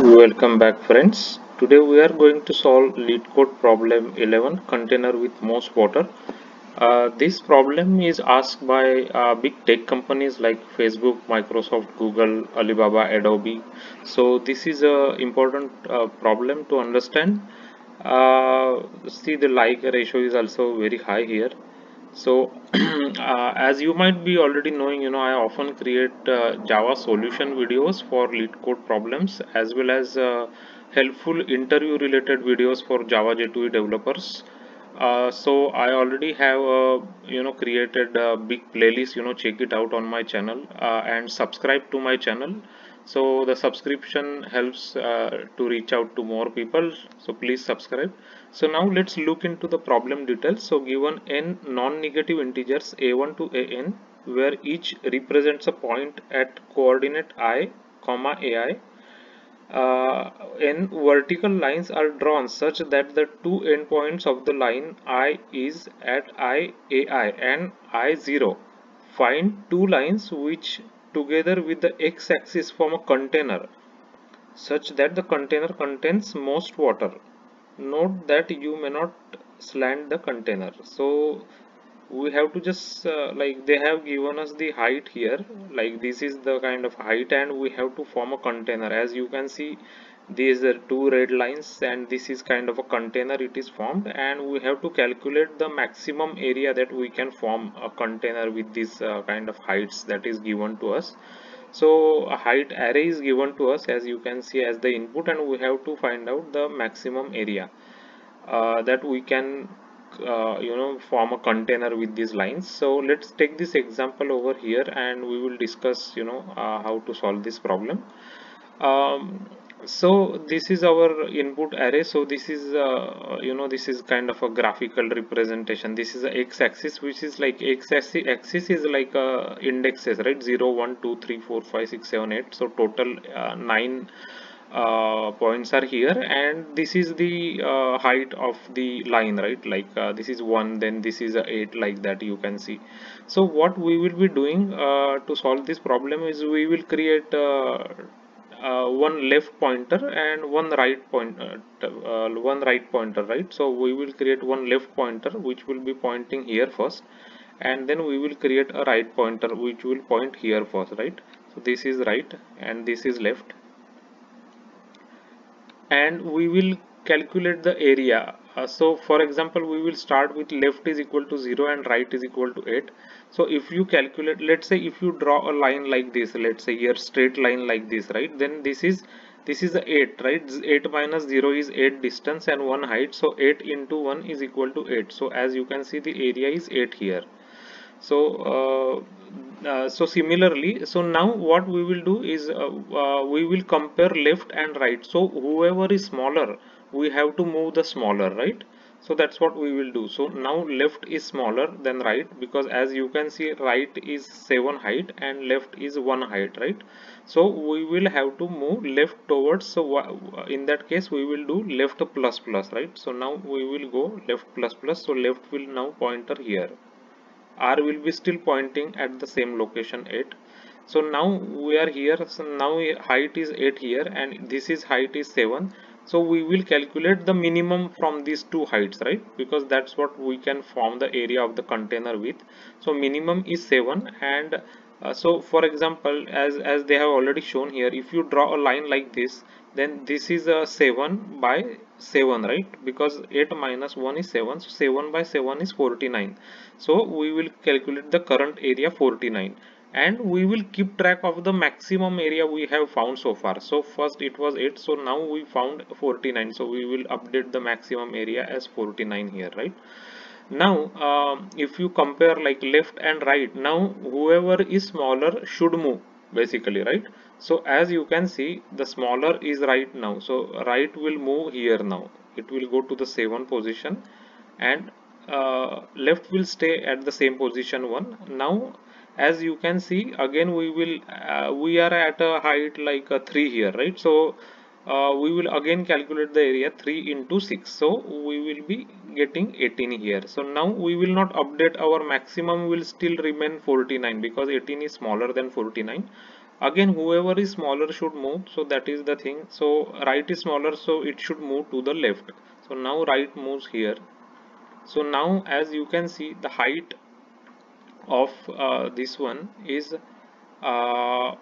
Welcome back friends. Today we are going to solve lead code problem 11 container with most water. This problem is asked by big tech companies like Facebook, Microsoft, Google, Alibaba, Adobe. So this is a important problem to understand. See the like ratio is also very high here. So, as you might be already knowing, I often create Java solution videos for lead code problems as well as helpful interview related videos for Java J2E developers. So I already have, created a big playlist, check it out on my channel and subscribe to my channel. So the subscription helps to reach out to more people. So please subscribe. So now let's look into the problem details. So given n non-negative integers a1 to an, where each represents a point at coordinate I, comma ai, n vertical lines are drawn such that the two endpoints of the line I is at I ai and I0. Find two lines which together with the x-axis form a container such that the container contains most water. Note that you may not slant the container. So we have to just like they have given us the height here, like this is the kind of height, and we have to form a container. As you can see, these are two red lines and this is kind of a container it is formed, and we have to calculate the maximum area that we can form a container with this kind of heights that is given to us. So a height array is given to us, as you can see, as the input, and we have to find out the maximum area that we can form a container with these lines. So let's take this example over here and we will discuss how to solve this problem. So this is our input array. So this is this is kind of a graphical representation. This is a x-axis, which is like x-axis is like indexes, right? 0 1 2 3 4 5 6 7 8. So total 9 points are here, and this is the height of the line, right? Like this is 1, then this is a 8, like that you can see. So what we will be doing to solve this problem is we will create one left pointer and one right pointer, right? So we will create one left pointer which will be pointing here first, and then we will create a right pointer which will point here first, right? So this is right and this is left, and we will calculate the area. So for example, we will start with left is equal to 0 and right is equal to 8. So if you calculate, let's say if you draw a line like this, let's say here straight line like this, right? Then this is the 8, right? 8 minus 0 is 8 distance and 1 height, so 8 into 1 is equal to 8. So as you can see, the area is 8 here. So similarly, so now what we will do is we will compare left and right. So whoever is smaller, we have to move the smaller, right? So that's what we will do. So now left is smaller than right, because as you can see, right is 7 height and left is 1 height, right? So we will have to move left towards, so in that case we will do left plus plus, right? So now we will go left plus plus, so left will now pointer here, R will be still pointing at the same location 8. So now we are here. So now height is 8 here and this is height is 7. So we will calculate the minimum from these two heights, right? Because that's what we can form the area of the container with. So minimum is 7, and so for example, as they have already shown here, if you draw a line like this, then this is a 7 by 7, right? Because 8 minus 1 is 7, so 7 by 7 is 49. So we will calculate the current area 49, and we will keep track of the maximum area we have found so far. So first it was 8, so now we found 49, so we will update the maximum area as 49 here, right? Now if you compare like left and right, now whoever is smaller should move basically, right? So as you can see, the smaller is right now, so right will move here. Now it will go to the 7 position, and left will stay at the same position 1. Now as you can see, again we are at a height like a 3 here, right? So we will again calculate the area 3 into 6, so we will be getting 18 here. So now we will not update, our maximum will still remain 49 because 18 is smaller than 49. again whoever is smaller should move, so that is the thing. So right is smaller, so it should move to the left. So now right moves here. So now as you can see, the height of this one is uh,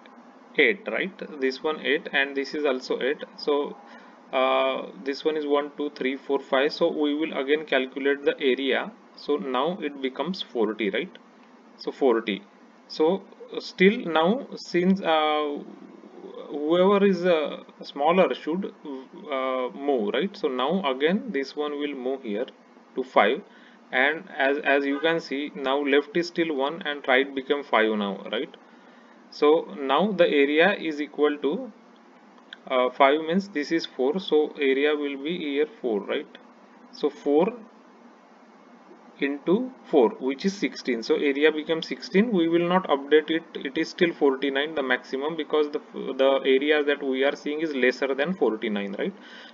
8, right? This one 8 and this is also 8. So this one is 1 2 3 4 5. So we will again calculate the area. So now it becomes 40, right? So 40. So still now, since whoever is smaller should move, right? So now again this one will move here to 5, and as you can see, now left is still 1 and right become 5 now, right? So now the area is equal to 5 means this is 4, so area will be here 4, right? So 4 into 4, which is 16, so area becomes 16. We will not update it, it is still 49 the maximum, because the area that we are seeing is lesser than 49, right?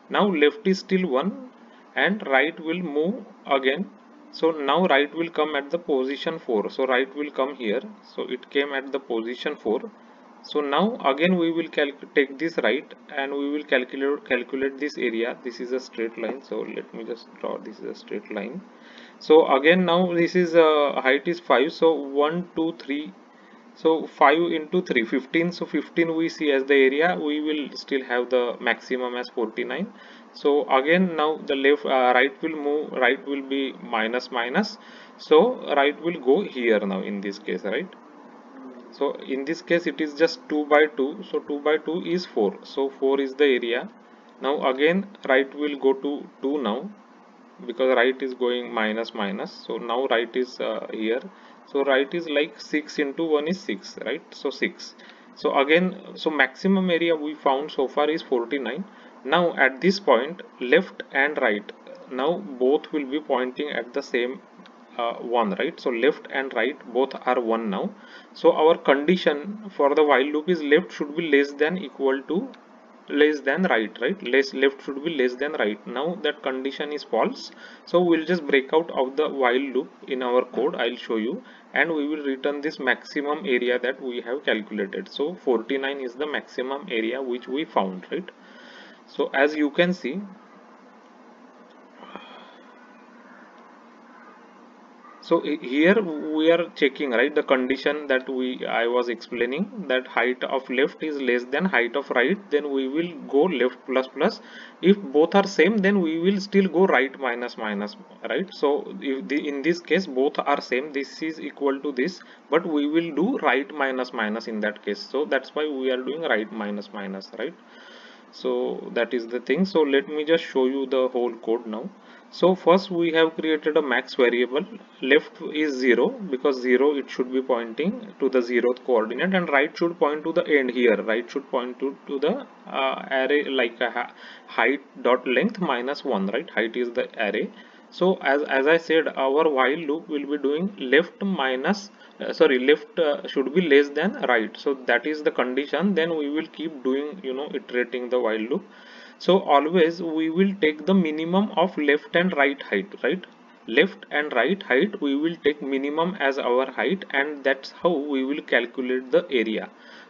Now left is still 1 and right will move again. So now right will come at the position 4, so right will come here, so it came at the position 4. So now again we will take this right and we will calculate this area. This is a straight line, so let me just draw, this is a straight line. So again now this is height is 5, so 1 2 3, so 5 into 3 15. So 15 we see as the area, we will still have the maximum as 49. So again now the left right will move, right will be minus minus, so right will go here now in this case, right? So in this case it is just 2 by 2, so 2 by 2 is 4, so 4 is the area. Now again right will go to 2 now, because right is going minus minus, so now right is here. So right is like 6 into 1 is 6, right? So 6. So again, so maximum area we found so far is 49. Now at this point left and right, now both will be pointing at the same 1, right? So left and right both are 1 now. So our condition for the while loop is left should be less than equal to less than right, right? Left should be less than right. Now that condition is false, so we'll just break out of the while loop in our code. I'll show you, and we will return this maximum area that we have calculated. So 49 is the maximum area which we found, right? So as you can see, so here we are checking, right, the condition that I was explaining, that height of left is less than height of right, then we will go left plus plus. If both are same, then we will still go right minus minus, right? So if in this case both are same, this is equal to this, but we will do right minus minus in that case. So that's why we are doing right minus minus, right? So that is the thing. So let me just show you the whole code now. So first we have created a max variable. Left is 0, because 0 it should be pointing to the 0th coordinate, and right should point to the end here. Right should point to the array, like a height dot length minus 1, right? Height is the array. So as I said, our while loop will be doing left minus left should be less than right. So that is the condition. Then we will keep doing, iterating the while loop. So always we will take the minimum of left and right height, right? Left and right height we will take minimum as our height, and that's how we will calculate the area.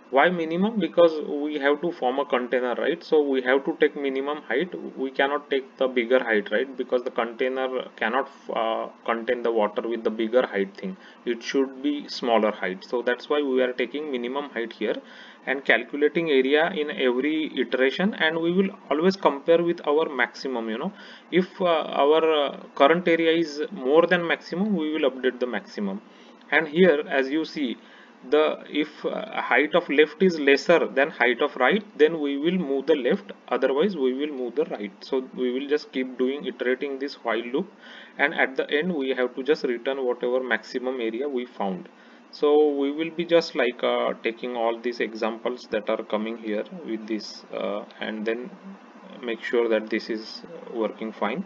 Why minimum? Because we have to form a container, right? So we have to take minimum height. We cannot take the bigger height, right? Because the container cannot contain the water with the bigger height thing. It should be smaller height. So that's why we are taking minimum height here and calculating area in every iteration, and we will always compare with our maximum. If our current area is more than maximum, we will update the maximum. And here as you see, the if height of left is lesser than height of right, then we will move the left, otherwise we will move the right. So we will just keep doing iterating this while loop, and at the end we have to just return whatever maximum area we found. So we will be just like taking all these examples that are coming here with this and then make sure that this is working fine.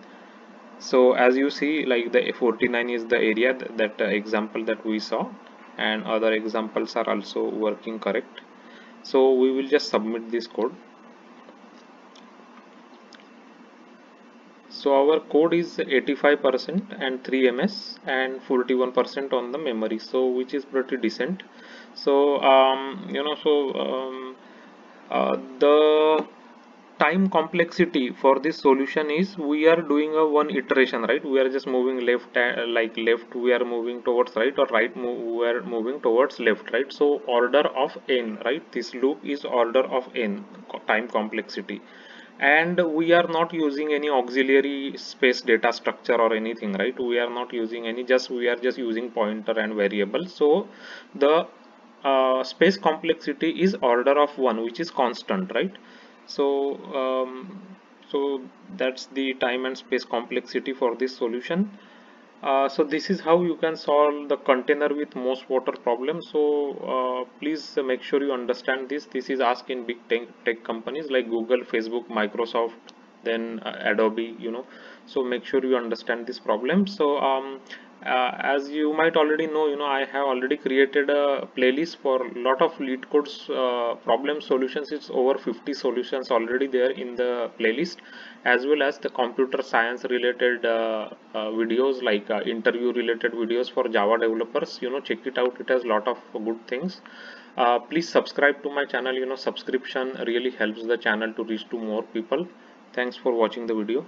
So as you see, like the 49 is the area, that example that we saw, and other examples are also working correct. So we will just submit this code. So our code is 85% and 3 ms and 41% on the memory, so which is pretty decent. So the time complexity for this solution is, we are doing a one iteration, right? We are just moving left, like left we are moving towards right, or right we are moving towards left, right? So order of n, right? This loop is order of n, time complexity. And we are not using any auxiliary space data structure or anything, right? We are not using any, just we are just using pointer and variable. So the space complexity is order of 1, which is constant, right? So so that's the time and space complexity for this solution. So this is how you can solve the container with most water problem. So please make sure you understand this. This is asked in big tech companies like Google, Facebook, Microsoft, then Adobe, so make sure you understand this problem. So as you might already know, I have already created a playlist for a lot of lead codes problem solutions. It's over 50 solutions already there in the playlist, as well as the computer science related videos, like interview related videos for Java developers. Check it out, it has a lot of good things. Please subscribe to my channel. Subscription really helps the channel to reach to more people. Thanks for watching the video.